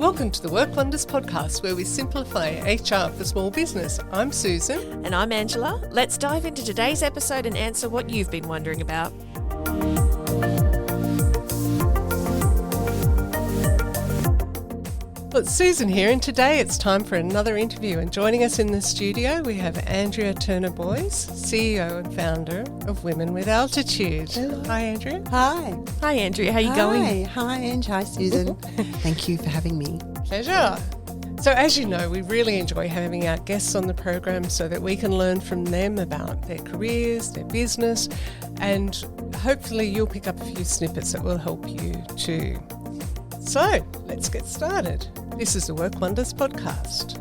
Welcome to the Work Wonders podcast, where we simplify HR for small business. I'm Susan. And I'm Angela. Let's dive into today's episode and answer what you've been wondering about. Well, it's Susan here, and today it's time for another interview. And joining us in the studio, we have Andrea Turner-Boys, CEO and founder of Women with Altitude. Hello. Hi, Andrea. Hi. Hi, Andrea. How are you going? Hi, Ange. Hi, Susan. Thank you for having me. Pleasure. So as you know, we really enjoy having our guests on the program so that we can learn from them about their careers, their business, and hopefully you'll pick up a few snippets that will help you too. So let's get started. This is the Work Wonders podcast.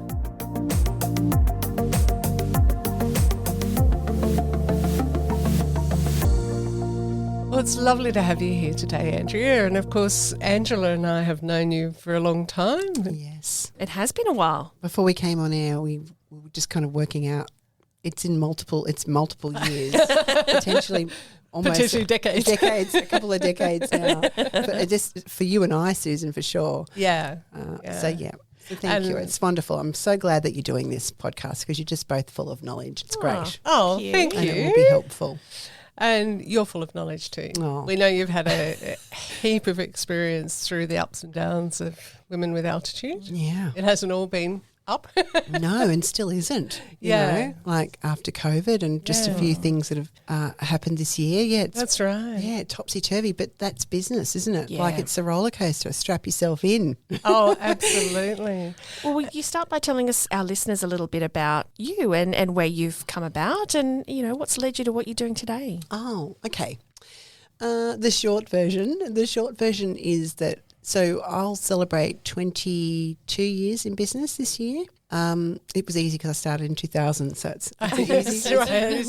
Well, it's lovely to have you here today, Andrea. And of course, Angela and I have known you for a long time. Yes. It has been a while. Before we came on air, we were just kind of working out. It's multiple years, potentially decades. A couple of decades now. But just for you and I, Susan, for sure. Yeah. So thank you. It's wonderful. I'm so glad that you're doing this podcast because you're just both full of knowledge. It's great. Oh, thank you. And it will be helpful. And you're full of knowledge too. Oh. We know you've had a heap of experience through the ups and downs of Women with Altitude. Yeah. It hasn't all been up. No, and still isn't. You know, like after COVID and just a few things that have happened this year. Yeah, that's right. Yeah, topsy-turvy, but that's business, isn't it? Yeah. Like it's a roller coaster. Strap yourself in. Oh, absolutely. Well, will you start by telling us, our listeners, a little bit about you and where you've come about and, you know, what's led you to what you're doing today? Oh, okay. The short version is that, so I'll celebrate 22 years in business this year. It was easy because I started in 2000, so it's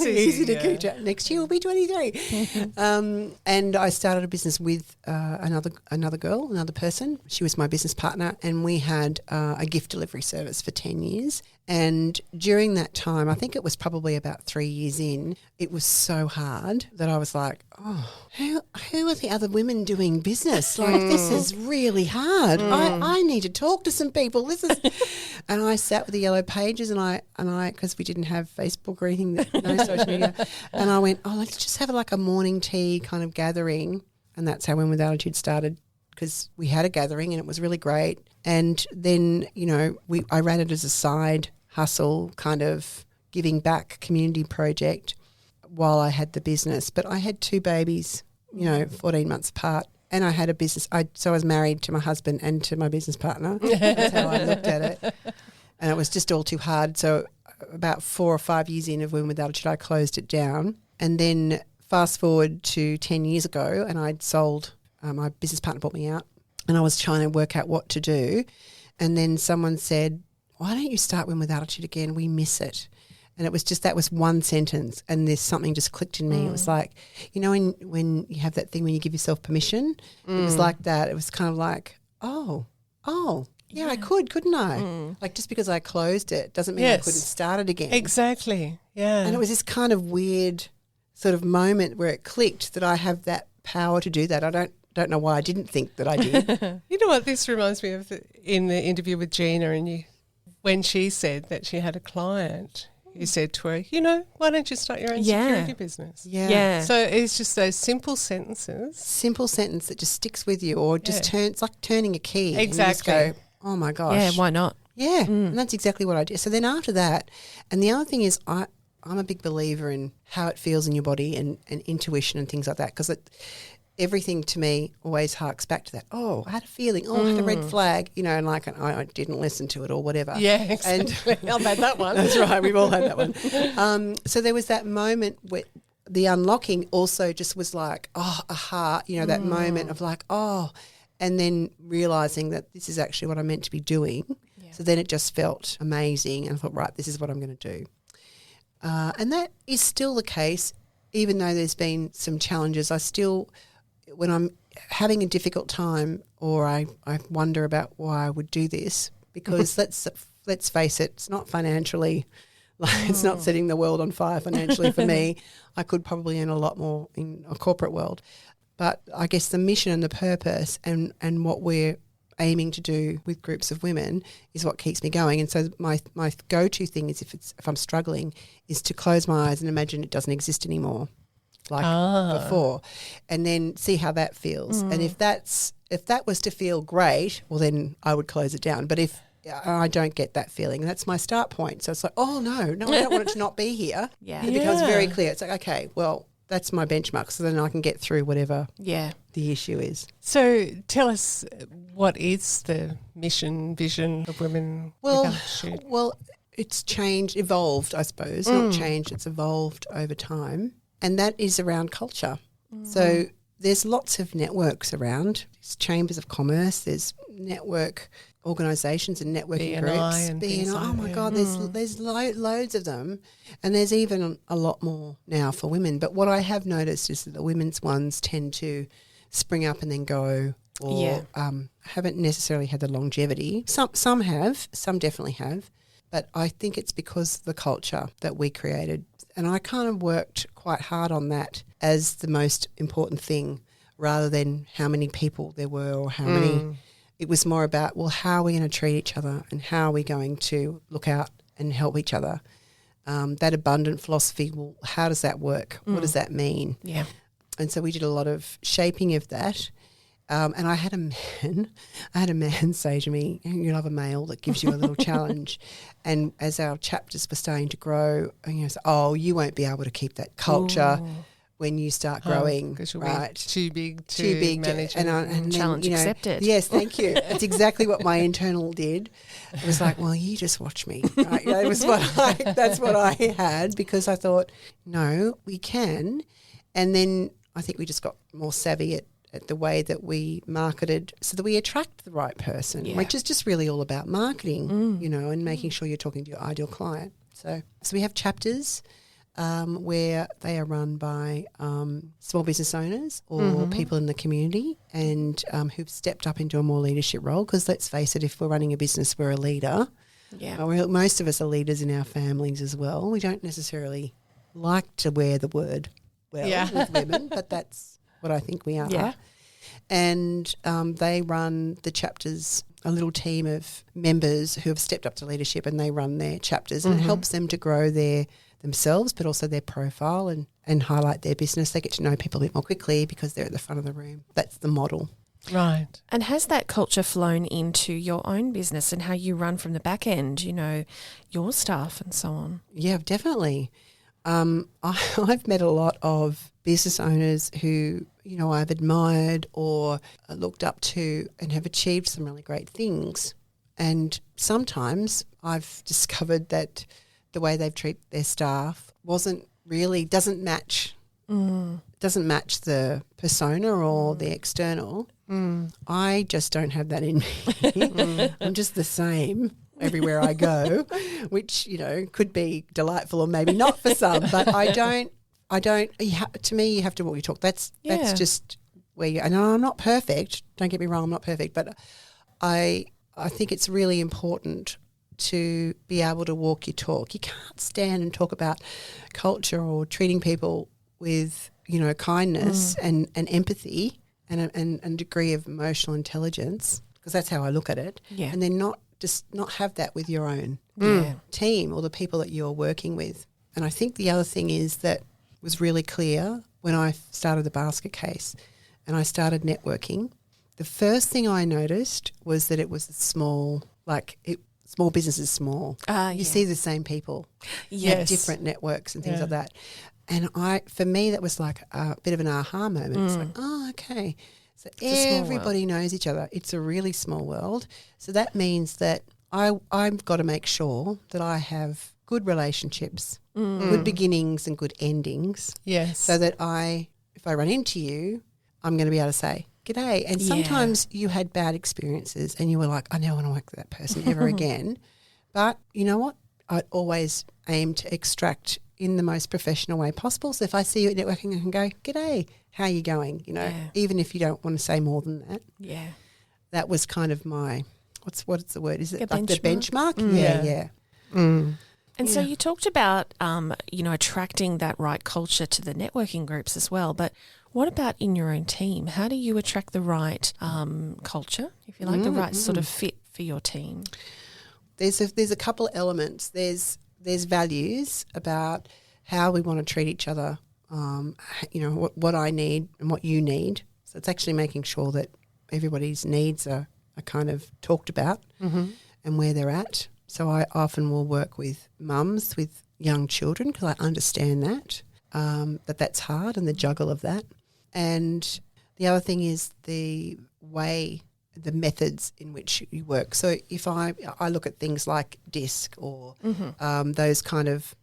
easy to keep track. Next year will be 23. And I started a business with another person. She was my business partner, and we had a gift delivery service for 10 years. And during that time, I think it was probably about 3 years in, it was so hard that I was like, oh, who are the other women doing business? Like, this is really hard. I need to talk to some people. And I sat with the yellow pages and I, because we didn't have Facebook or anything, no social media, and I went, let's just have like a morning tea kind of gathering. And that's how Women with Altitude started, because we had a gathering and it was really great. And then, you know, I ran it as a side hustle, kind of giving back community project while I had the business. But I had two babies, 14 months apart, and I had a business. So I was married to my husband and to my business partner. That's how I looked at it. And it was just all too hard. So about 4 or 5 years in of Women with Altitude, I closed it down. And then fast forward to 10 years ago, and I'd sold, my business partner bought me out, and I was trying to work out what to do. And then someone said, why don't you start Women with Altitude again? We miss it. And it was just, that was one sentence, and there's something just clicked in me. It was like, when you have that thing when you give yourself permission, it was like that. It was kind of like, yeah, I couldn't I? Like, just because I closed it doesn't mean I couldn't start it again. Exactly, yeah. And it was this kind of weird sort of moment where it clicked that I have that power to do that. I don't know why I didn't think that I did. You know what this reminds me of in the interview with Gina, and when she said that she had a client, you said to her, why don't you start your own security business? Yeah. So it's just those simple sentences. Simple sentence that just sticks with you, or just it's like turning a key. Exactly. And you just go, oh my gosh. Yeah, why not? Yeah, and that's exactly what I did. So then after that, and the other thing is I'm a big believer in how it feels in your body and intuition and things like that, because everything to me always harks back to that. Oh, I had a feeling. Oh, I had a red flag, and like I didn't listen to it or whatever. Yeah, exactly. I've had that one. That's right. We've all had that one. So there was that moment where the unlocking also just was like, aha, that moment of like, and then realising that this is actually what I'm meant to be doing. Yeah. So then it just felt amazing, and I thought, right, this is what I'm going to do. And that is still the case, even though there's been some challenges. I still, when I'm having a difficult time, or I wonder about why I would do this, because let's face it, it's not financially, it's not setting the world on fire financially for me. I could probably earn a lot more in a corporate world. But I guess the mission and the purpose and what we're aiming to do with groups of women is what keeps me going. And so my go-to thing is if I'm struggling is to close my eyes and imagine it doesn't exist anymore like before, and then see how that feels. And if that was to feel great, well, then I would close it down. But if I don't get that feeling, that's my start point. So it's like, oh, no, I don't want it to not be here. Yeah. It becomes very clear. It's like, okay, well, that's my benchmark, so then I can get through whatever the issue is. So tell us, what is the mission, vision of Women Without Shoot? Well, it's changed, evolved, I suppose. Not changed, it's evolved over time. And that is around culture. So there's lots of networks around. There's chambers of commerce, there's network organisations and networking groups. And BNI, oh my God, there's loads of them. And there's even a lot more now for women. But what I have noticed is that the women's ones tend to spring up and then go, or haven't necessarily had the longevity. Some have, some definitely have. But I think it's because of the culture that we created. And I kind of worked quite hard on that as the most important thing, rather than how many people there were or how many. It was more about, well, how are we going to treat each other and how are we going to look out and help each other? That abundant philosophy, well, how does that work? What does that mean? Yeah. And so we did a lot of shaping of that. And I had a man say to me, you'll have a male that gives you a little challenge. And as our chapters were starting to grow, and you know, you won't be able to keep that culture when you start growing, because you'll right? be too big to manage. And challenge then, accepted. Yes, thank you. That's exactly what my internal did. It was like, well, you just watch me. Right? You know, that's what I had, because I thought, no, we can. And then I think we just got more savvy at the way that we marketed so that we attract the right person, which is just really all about marketing, you know, and making sure you're talking to your ideal client. So we have chapters where they are run by small business owners or people in the community and who've stepped up into a more leadership role, because let's face it, if we're running a business, we're a leader. Yeah. Most of us are leaders in our families as well. We don't necessarily like to wear the word with women, but that's what I think we are. Yeah. And they run the chapters, a little team of members who have stepped up to leadership, and they run their chapters, and it helps them to grow themselves, but also their profile and highlight their business. They get to know people a bit more quickly because they're at the front of the room. That's the model. Right. And has that culture flown into your own business and how you run from the back end, you know, your staff and so on? Yeah, definitely. I've met a lot of business owners who, you know, I've admired or looked up to and have achieved some really great things. And sometimes I've discovered that the way they've treated their staff doesn't match the persona or the external. I just don't have that in me. I'm just the same everywhere I go, which, you know, could be delightful or maybe not for some, but I don't, to me, you have to walk your talk. That's just where you, and I'm not perfect, don't get me wrong, I'm not perfect, but I think it's really important to be able to walk your talk. You can't stand and talk about culture or treating people with, you know, kindness and empathy and a degree of emotional intelligence, because that's how I look at it, and then not have that with your own team or the people that you're working with. And I think the other thing is that was really clear when I started the basket case and I started networking. The first thing I noticed was that it was small business is small. You see the same people at different networks and things like that. And for me, that was like a bit of an aha moment. It's like, oh, okay. So everybody knows each other. It's a really small world. So that means that I've got to make sure that I have good relationships, good beginnings and good endings. Yes. So that if I run into you, I'm going to be able to say, g'day. And sometimes you had bad experiences and you were like, I never want to work with that person ever again. But you know what? I always aim to extract in the most professional way possible. So if I see you at networking, I can go, g'day, how are you going? You know, even if you don't want to say more than that. Yeah. That was kind of my, what's the word? Is it like the benchmark? Yeah. And so you talked about, attracting that right culture to the networking groups as well. But what about in your own team? How do you attract the right culture, if you like, the right sort of fit for your team? There's a couple of elements. There's values about how we want to treat each other, what I need and what you need. So it's actually making sure that everybody's needs are kind of talked about and where they're at. So I often will work with mums with young children because I understand that that's hard and the juggle of that. And the other thing is the methods in which you work. So if I look at things like DISC or those kind of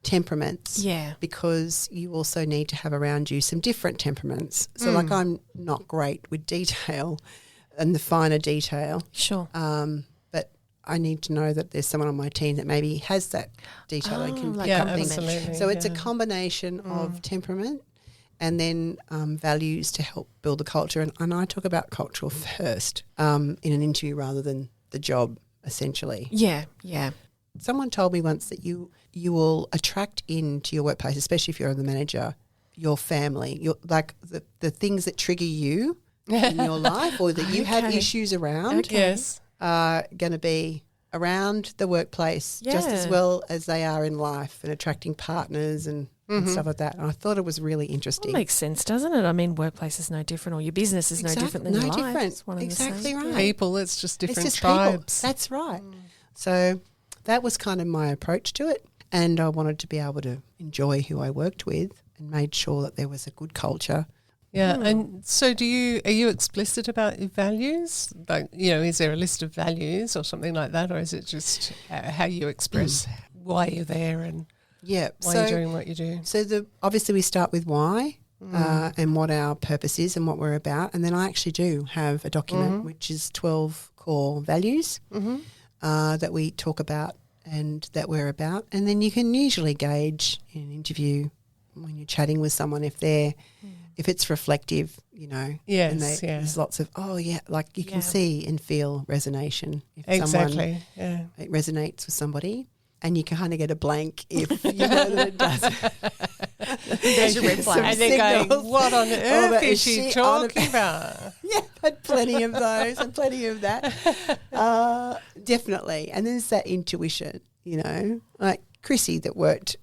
temperaments, because you also need to have around you some different temperaments. So like I'm not great with detail and the finer detail. Sure. But I need to know that there's someone on my team that maybe has that detail and can pick up things. Absolutely. So it's a combination of temperament and then values to help build the culture. And I talk about cultural first in an interview rather than the job, essentially. Yeah. Someone told me once that you will attract into your workplace, especially if you're the manager, your family, like the things that trigger you in your life or that you have issues around are going to be around the workplace just as well as they are in life and attracting partners and stuff like that. And I thought it was really interesting. Well, makes sense, doesn't it? I mean, workplace is no different or your business is no different than your life. It's one and the same. Exactly right. People, it's just different tribes. People. That's right. So that was kind of my approach to it. And I wanted to be able to enjoy who I worked with and made sure that there was a good culture. Yeah, and so are you explicit about your values? Like, is there a list of values or something like that, or is it just how you express why you're there and why you're doing what you do? So obviously we start with why and what our purpose is and what we're about, and then I actually do have a document which is 12 core values that we talk about and that we're about, and then you can usually gauge in an interview when you're chatting with someone if it's reflective, Yes, and there's lots of like you can see and feel resonation if someone it resonates with somebody, and you can kind of get a blank if you know that it doesn't. There's your red flag. And they're going, what on earth is she talking about? Yeah, I've had plenty of those and plenty of that. Definitely. And there's that intuition, like Chrissy that worked,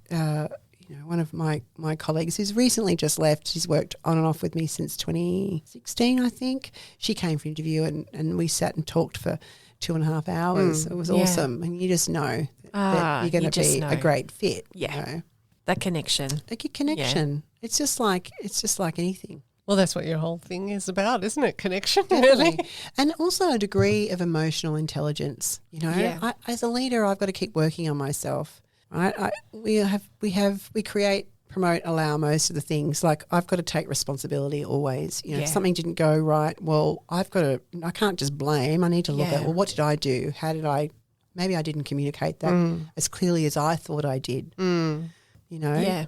one of my colleagues who's recently just left. She's worked on and off with me since 2016, I think. She came for an interview and we sat and talked for 2.5 hours. It was awesome. And you just know that you're going to be a great fit. Yeah. That connection. Like a connection. Yeah. It's just like anything. Well, that's what your whole thing is about, isn't it? Connection, Definitely. really. And also a degree of emotional intelligence. As a leader, I've got to keep working on myself. Right? We create, promote, allow most of the things. Like I've got to take responsibility always. If something didn't go right, well, I can't just blame. I need to look at, well, what did I do? Maybe I didn't communicate that as clearly as I thought I did.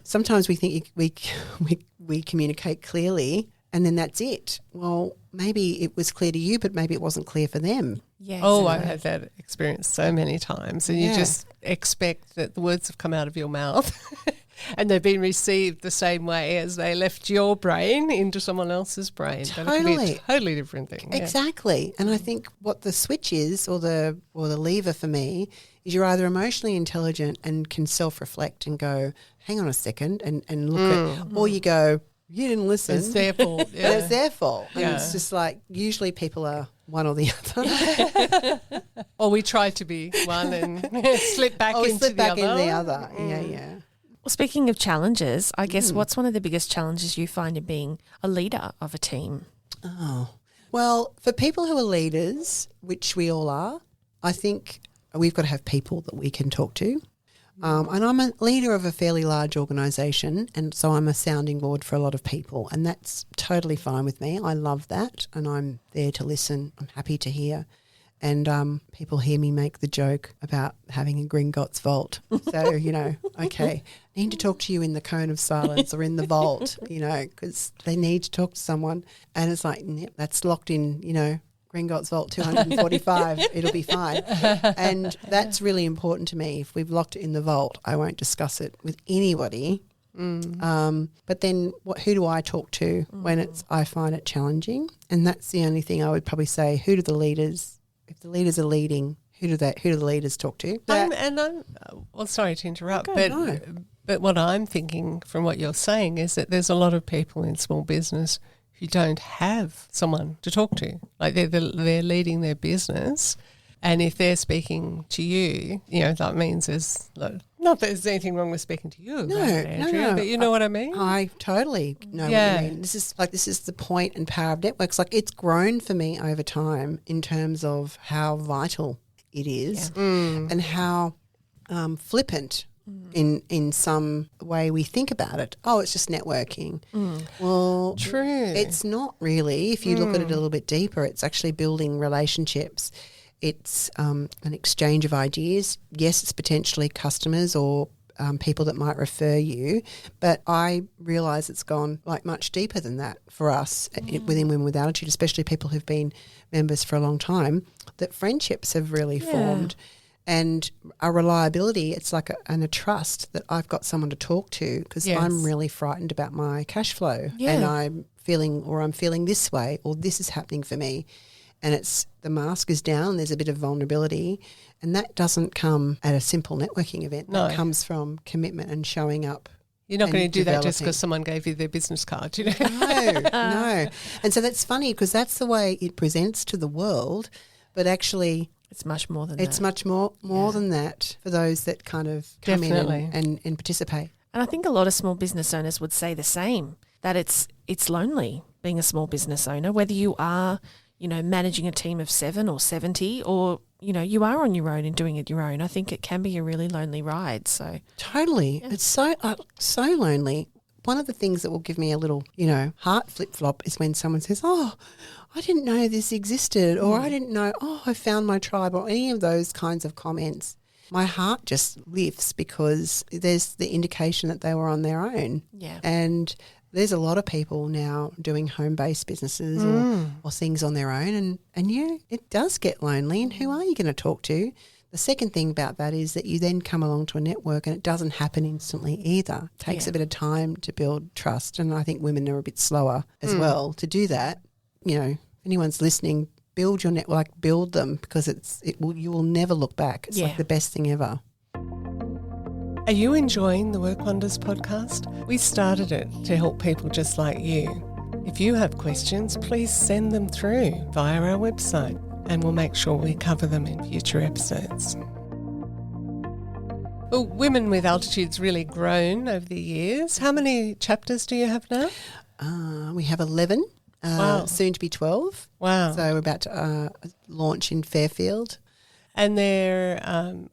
Sometimes we think we communicate clearly and then that's it. Well, maybe it was clear to you, but maybe it wasn't clear for them. Yeah, oh, I've had that experience so many times, and you just expect that the words have come out of your mouth and they've been received the same way as they left your brain into someone else's brain. Totally. But it can be a totally different thing. Exactly. And I think what the switch is, or the lever for me, is you're either emotionally intelligent and can self-reflect and go, hang on a second, and look at, or you go, you didn't listen. It's their fault. Yeah. It's their fault. And it's just like, usually people are one or the other. Or we try to be one and slip back into the other. Yeah. Well, speaking of challenges, I guess what's one of the biggest challenges you find in being a leader of a team? Oh, well, for people who are leaders, which we all are, I think we've got to have people that we can talk to. And I'm a leader of a fairly large organisation, and so I'm a sounding board for a lot of people, and that's totally fine with me. I love that, and I'm there to listen. I'm happy to hear. And people hear me make the joke about having a Gringotts vault. So, okay, I need to talk to you in the cone of silence or in the vault, because they need to talk to someone. And it's like, that's locked in, Gringotts Vault 245. It'll be fine. And that's really important to me. If we've locked it in the vault, I won't discuss it with anybody. But then who do I talk to when I find it challenging? And that's the only thing I would probably say. Who do the leaders, if the leaders are leading, who do the leaders talk to? I'm sorry to interrupt, but what I'm thinking from what you're saying is that there's a lot of people in small business who don't have someone to talk to. Like they're leading their business, and if they're speaking to you, that means there's not that there's anything wrong with speaking to you, Andrea, but you know what I mean. I totally know what you mean. This is the point and power of networks. Like, it's grown for me over time in terms of how vital it is, and how flippant in some way we think about it. Oh, it's just networking. Well, true. It's not really. If you look at it a little bit deeper, it's actually building relationships. It's an exchange of ideas. Yes, it's potentially customers or people that might refer you, but I realise it's gone much deeper than that for us within Women with Altitude, especially people who've been members for a long time, that friendships have really formed. And a reliability, it's like a trust that I've got someone to talk to, because I'm really frightened about my cash flow and I'm feeling this way, or this is happening for me. And the mask is down, there's a bit of vulnerability, and that doesn't come at a simple networking event. No. That comes from commitment and showing up. You're not going to do that just because someone gave you their business card, No. And so that's funny, because that's the way it presents to the world, but actually it's much more than that. It's much more than that for those that kind of come in and participate. And I think a lot of small business owners would say the same, that it's lonely being a small business owner, whether you are, managing a team of 7 or 70, or, you are on your own and doing it your own. I think it can be a really lonely ride. So totally. It's so lonely. One of the things that will give me a little, heart flip-flop is when someone says, oh, I didn't know this existed, or I didn't know, I found my tribe, or any of those kinds of comments. My heart just lifts, because there's the indication that they were on their own. Yeah. And there's a lot of people now doing home-based businesses or things on their own, and it does get lonely, and who are you going to talk to? The second thing about that is that you then come along to a network, and it doesn't happen instantly either. It takes a bit of time to build trust, and I think women are a bit slower as well to do that. If anyone's listening, build your network, build them, because you will never look back. It's like the best thing ever. Are you enjoying the Work Wonders podcast? We started it to help people just like you. If you have questions, please send them through via our website, and we'll make sure we cover them in future episodes. Well, Women with Altitude's really grown over the years. How many chapters do you have now? We have 11. Wow. Soon to be 12. Wow. So we're about to launch in Fairfield. And there,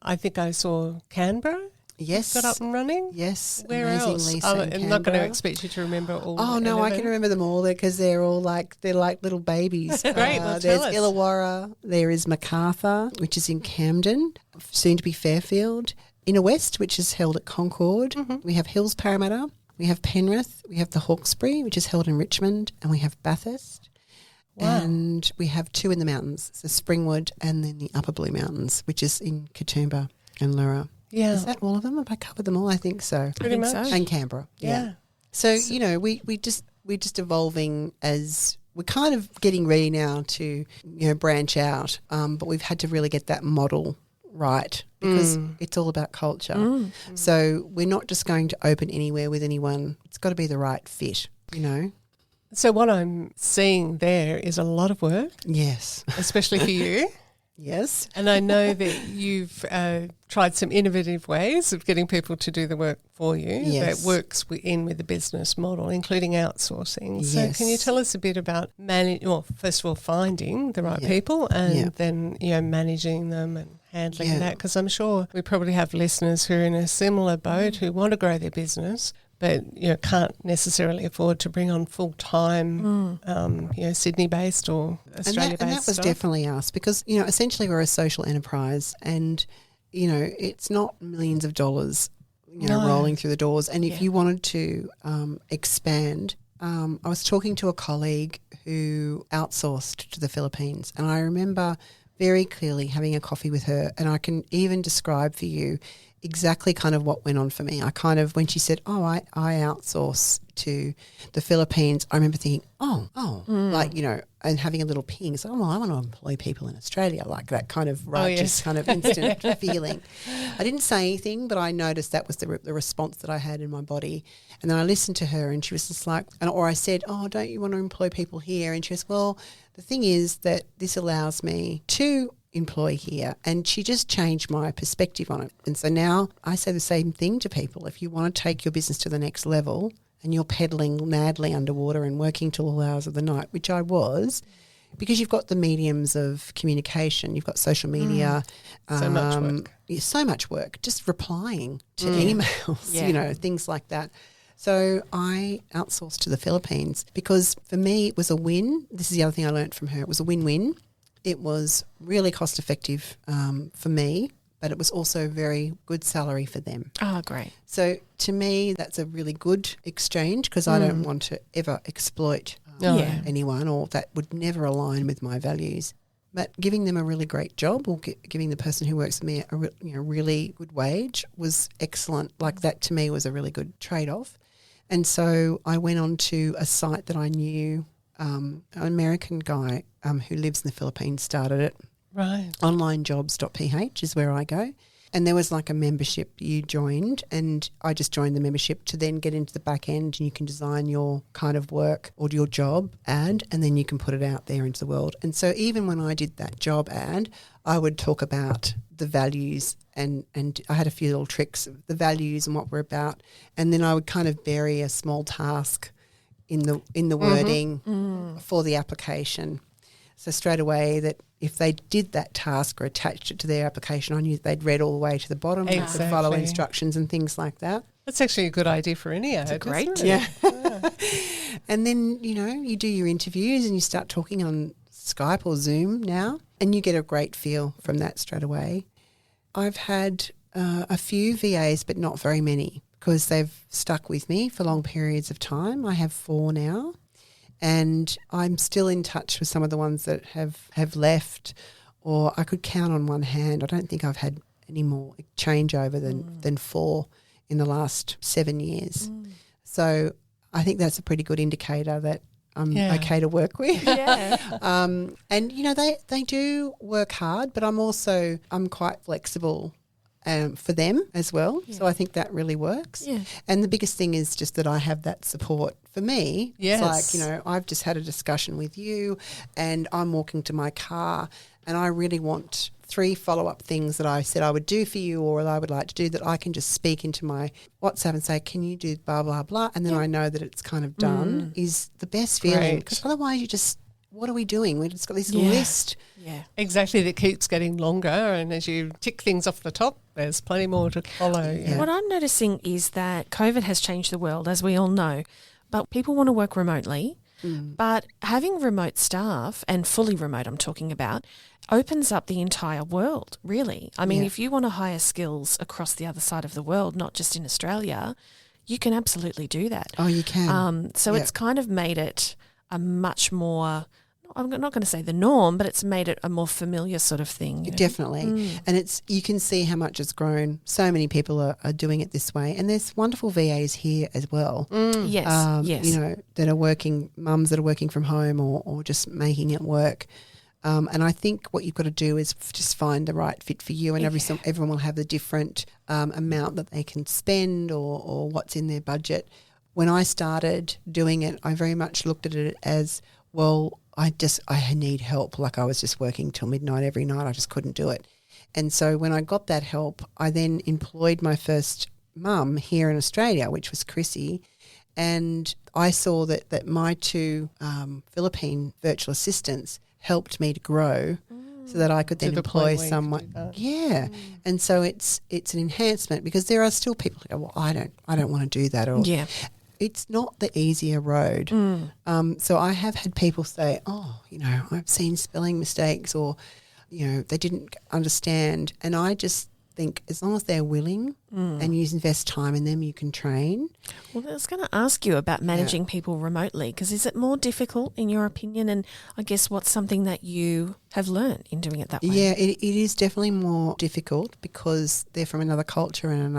I think I saw Canberra. Yes. Got up and running? Yes. Where else? I'm not going to expect you to remember all. Oh, no, I can remember them all, because they're all they're like little babies. Great, well, there's tell us. Illawarra, there is Macarthur, which is in Camden, soon to be Fairfield. Inner West, which is held at Concord. We have Hills Parramatta. We have Penrith. We have the Hawkesbury, which is held in Richmond. And we have Bathurst. Wow. And we have 2 in the mountains, so Springwood and then the Upper Blue Mountains, which is in Katoomba and Leura. Yeah. Is that all of them? Have I covered them all? I think so. Pretty much. so. And Canberra. Yeah. So, we're just evolving, as we're kind of getting ready now to, branch out. But we've had to really get that model right, because it's all about culture. So we're not just going to open anywhere with anyone. It's got to be the right fit, So what I'm seeing there is a lot of work. Yes. Especially for you. Yes. And I know that you've tried some innovative ways of getting people to do the work for you that works with the business model, including outsourcing. So Yes. can you tell us a bit about first of all, finding the right people, and then managing them and handling that? Because I'm sure we probably have listeners who are in a similar boat, who want to grow their business, but can't necessarily afford to bring on full-time, Sydney-based or Australia-based and that was staff. definitely us, because, essentially we're a social enterprise, and, it's not millions of dollars, rolling through the doors. And if you wanted to expand, I was talking to a colleague who outsourced to the Philippines, and I remember very clearly having a coffee with her, and I can even describe for you exactly kind of what went on for me. I kind of, when she said, I outsource to the Philippines, I remember thinking, like, you know, and having a little ping. It's like, oh, well, I want to employ people in Australia, like that kind of righteous kind of instant feeling. I didn't say anything, but I noticed that was the response that I had in my body. And then I listened to her, and she was just like, or I said, oh, don't you want to employ people here? And she goes, well, the thing is that this allows me to employ here. And she just changed my perspective on it. And so now I say the same thing to people. If you want to take your business to the next level and you're pedaling madly underwater and working till all hours of the night, which I was, because you've got the mediums of communication, you've got social media. So much work. So much work, just replying to emails, you know, things like that. So I outsourced to the Philippines because for me it was a win. This is the other thing I learned from her. It was a win-win. It was really cost effective for me, but it was also very good salary for them. Oh, great. So to me, that's a really good exchange because I don't want to ever exploit anyone, or that would never align with my values. But giving them a really great job, or giving the person who works with me a really good wage was excellent. Like that to me was a really good trade-off. And so I went on to a site that I knew, an American guy who lives in the Philippines started it. Right. Onlinejobs.ph is where I go. And there was like a membership you joined, and I just joined the membership to then get into the back end, and you can design your kind of work or your job ad, and then you can put it out there into the world. And so even when I did that job ad, I would talk about the values, and I had a few little tricks of the values and what we're about. And then I would kind of bury a small task in the wording for the application. So straight away that if they did that task or attached it to their application, I knew they'd read all the way to the bottom and could follow instructions and things like that. That's actually a good idea for any ad. It's great. Isn't it? Yeah. And then, you know, you do your interviews and you start talking on Skype or Zoom now, and you get a great feel from that straight away. I've had a few VAs, but not very many, because they've stuck with me for long periods of time. I have 4 now. And I'm still in touch with some of the ones that have left, or I could count on one hand. I don't think I've had any more changeover than 4 in the last 7 years. So I think that's a pretty good indicator that I'm okay to work with. Yeah. And, you know, they do work hard, but I'm quite flexible for them as well. Yeah. So I think that really works. Yeah. And the biggest thing is just that I have that support for me. Yes. It's like, you know, I've just had a discussion with you and I'm walking to my car and I really want 3 follow-up things that I said I would do for you or that I would like to do, that I can just speak into my WhatsApp and say, can you do blah, blah, blah? And then I know that it's kind of done is the best feeling. Because otherwise you just, what are we doing? We've just got this list. Yeah. Exactly, that keeps getting longer, and as you tick things off the top, there's plenty more to follow. Yeah. What I'm noticing is that COVID has changed the world, as we all know, but people want to work remotely. But having remote staff, and fully remote I'm talking about, opens up the entire world, really. I mean, if you want to hire skills across the other side of the world, not just in Australia, you can absolutely do that. Oh, you can. So it's kind of made it a much more, I'm not going to say the norm, but it's made it a more familiar sort of thing. Definitely. And you can see how much it's grown. So many people are doing it this way. And there's wonderful VAs here as well. Yes, yes. You know, that are working, mums that are working from home or just making it work. And I think what you've got to do is just find the right fit for you, and everyone will have the different amount that they can spend or what's in their budget. When I started doing it, I very much looked at it as, well, I need help. Like I was just working till midnight every night. I just couldn't do it. And so when I got that help, I then employed my first mum here in Australia, which was Chrissy. And I saw that my 2 Philippine virtual assistants helped me to grow so that I could then employ someone. Yeah. And so it's an enhancement, because there are still people who go, well, I don't want to do that. Or it's not the easier road. So I have had people say, oh, you know, I've seen spelling mistakes, or, you know, they didn't understand. And I just think as long as they're willing and you invest time in them, you can train. Well, I was going to ask you about managing people remotely, because is it more difficult in your opinion? And I guess what's something that you have learned in doing it that way? Yeah, it is definitely more difficult because they're from another culture and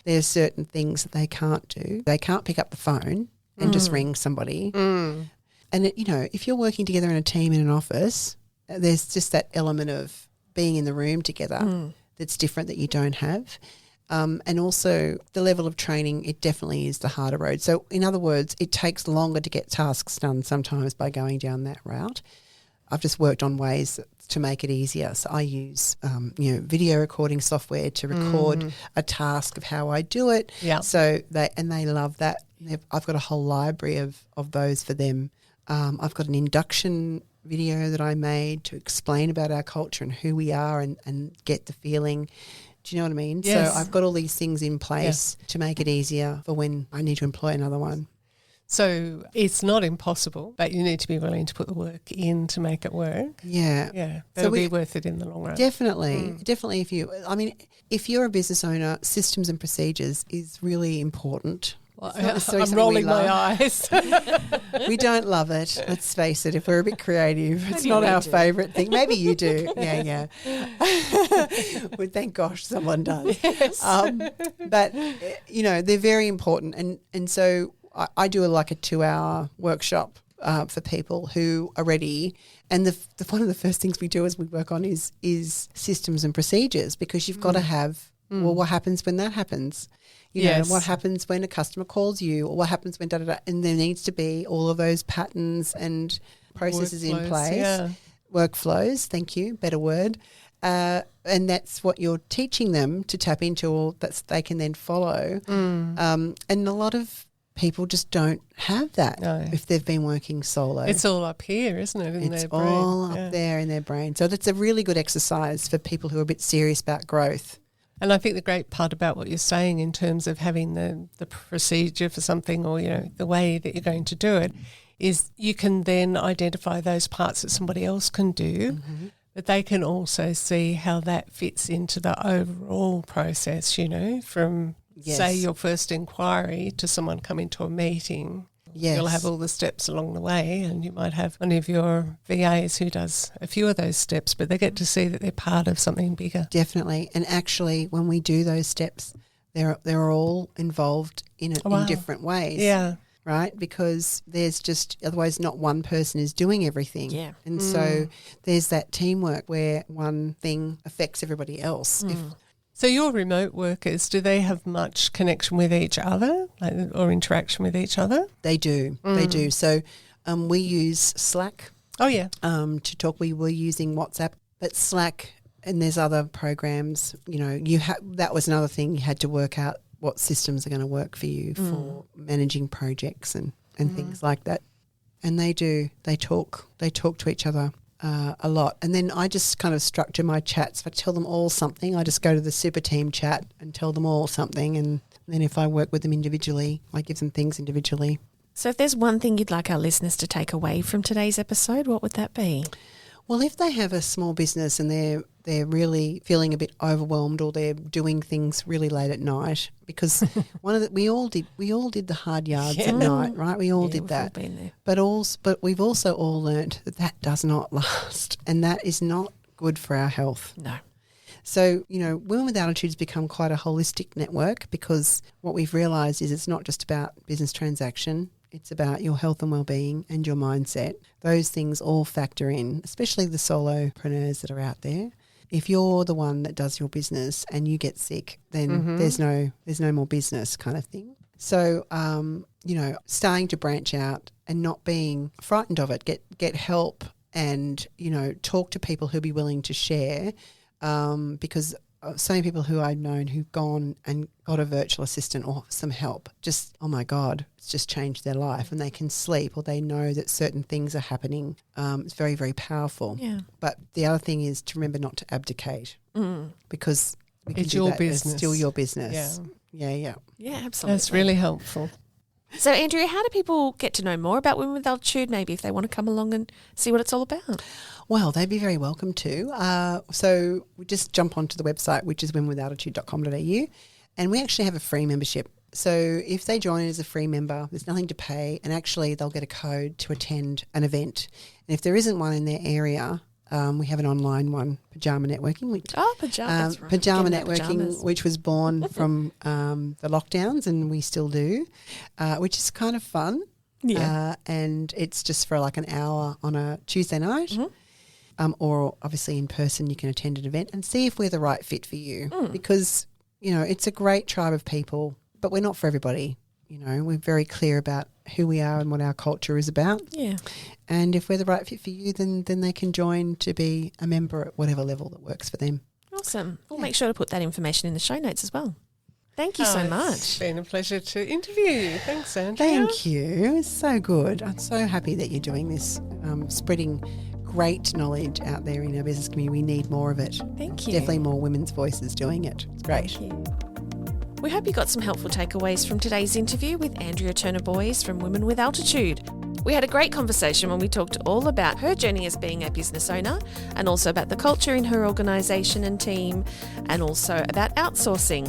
there's certain things that they can't do. They can't pick up the phone and just ring somebody. And, if you're working together in a team in an office, there's just that element of being in the room together that's different that you don't have. And also the level of training, it definitely is the harder road. So in other words, it takes longer to get tasks done sometimes by going down that route. I've just worked on ways to make it easier. So I use, video recording software to record a task of how I do it. Yeah. So they love that. I've got a whole library of those for them. I've got an induction video that I made to explain about our culture and who we are and get the feeling. Do you know what I mean? Yes. So I've got all these things in place to make it easier for when I need to employ another one. So it's not impossible, but you need to be willing to put the work in to make it work. Yeah. Yeah. That'll be worth it in the long run. Definitely. Definitely if you're a business owner, systems and procedures is really important. Well, It's not I'm rolling my eyes. We don't love it. Let's face it. If we're a bit creative, it's not our favourite thing. Maybe you do. Yeah. Well, thank gosh someone does. Yes. But they're very important, and so I do a 2-hour workshop for people who are ready. And one of the first things we do as we work on is systems and procedures, because you've got to have. Well, what happens when that happens? What happens when a customer calls you, or what happens when da-da-da, and there needs to be all of those patterns and processes in place. Yeah. Workflows, thank you, better word. And that's what you're teaching them to tap into, or that they can then follow. And a lot of people just don't have that if they've been working solo. It's all up here, isn't it, in their brain? It's all up there in their brain. So that's a really good exercise for people who are a bit serious about growth. And I think the great part about what you're saying in terms of having the procedure for something, or, the way that you're going to do it, is you can then identify those parts that somebody else can do, but they can also see how that fits into the overall process, from, say, your first inquiry to someone coming to a meeting. Yes. You'll have all the steps along the way, and you might have one of your VAs who does a few of those steps, but they get to see that they're part of something bigger. Definitely. And actually, when we do those steps, they're all involved in it in different ways. Yeah. Right? Because there's just, otherwise not one person is doing everything. Yeah. And so there's that teamwork where one thing affects everybody else. So your remote workers, do they have much connection with each other, or interaction with each other? They do. They do. So we use Slack. Oh, yeah. To talk. We were using WhatsApp, but Slack, and there's other programs, that was another thing. You had to work out what systems are going to work for you for managing projects and things like that. And they do. They talk to each other a lot. And then I just kind of structure my chats. If I tell them all something, I just go to the super team chat and tell them all something. And then if I work with them individually, I give them things individually. So if there's one thing you'd like our listeners to take away from today's episode, what would that be? Well, if they have a small business and they're really feeling a bit overwhelmed, or they're doing things really late at night, because we all did the hard yards at night, right? We all did that. All been there. But we've also all learnt that does not last, and that is not good for our health. No. So, Women with Altitude's become quite a holistic network, because what we've realised is it's not just about business transaction. It's about your health and well-being and your mindset. Those things all factor in, especially the solopreneurs that are out there. If you're the one that does your business and you get sick, then there's no more business, kind of thing. So, starting to branch out and not being frightened of it, get help, and, talk to people who'll be willing to share, because so many people who I've known who've gone and got a virtual assistant or some help, just, oh my God, it's just changed their life, and they can sleep, or they know that certain things are happening. It's very, very powerful. Yeah. But the other thing is to remember not to abdicate, because we can It's do your that. business. It's still your business. Yeah. Yeah, absolutely. That's really helpful. So, Andrea, how do people get to know more about Women with Altitude, maybe if they want to come along and see what it's all about? Well, they'd be very welcome to. So we just jump onto the website, which is womenwithaltitude.com.au, and we actually have a free membership. So if they join as a free member, there's nothing to pay, and actually they'll get a code to attend an event. And if there isn't one in their area, we have an online one, Pajama Networking. Pajamas. Right. Pajama Networking, which was born from the lockdowns, and we still do, which is kind of fun. Yeah. And it's just for like an hour on a Tuesday night. Mm-hmm. Or obviously in person you can attend an event and see if we're the right fit for you because, you know, it's a great tribe of people, but we're not for everybody. You know, we're very clear about who we are and what our culture is about. Yeah. And if we're the right fit for you, then they can join to be a member at whatever level that works for them. Awesome. We'll make sure to put that information in the show notes as well. Thank you so much. It's been a pleasure to interview you. Thanks, Andrea. Thank you. It's so good. I'm so happy that you're doing this, spreading great knowledge out there in our business community. We need more of it. Thank you. Definitely more women's voices doing it. It's great. Thank you. We hope you got some helpful takeaways from today's interview with Andrea Turner-Boys from Women with Altitude. We had a great conversation when we talked all about her journey as being a business owner and also about the culture in her organisation and team and also about outsourcing.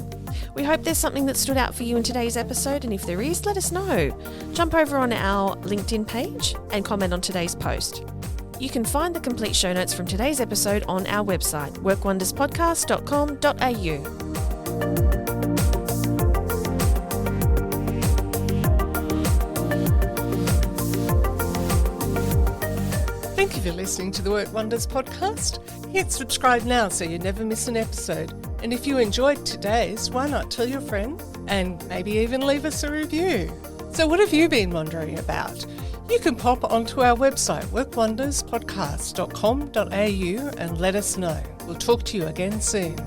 We hope there's something that stood out for you in today's episode, and if there is, let us know. Jump over on our LinkedIn page and comment on today's post. You can find the complete show notes from today's episode on our website, workwonderspodcast.com.au. Thank you for listening to the Work Wonders podcast. Hit subscribe now so you never miss an episode. And if you enjoyed today's, why not tell your friend and maybe even leave us a review. So what have you been wondering about? You can pop onto our website, workwonderspodcast.com.au, and let us know. We'll talk to you again soon.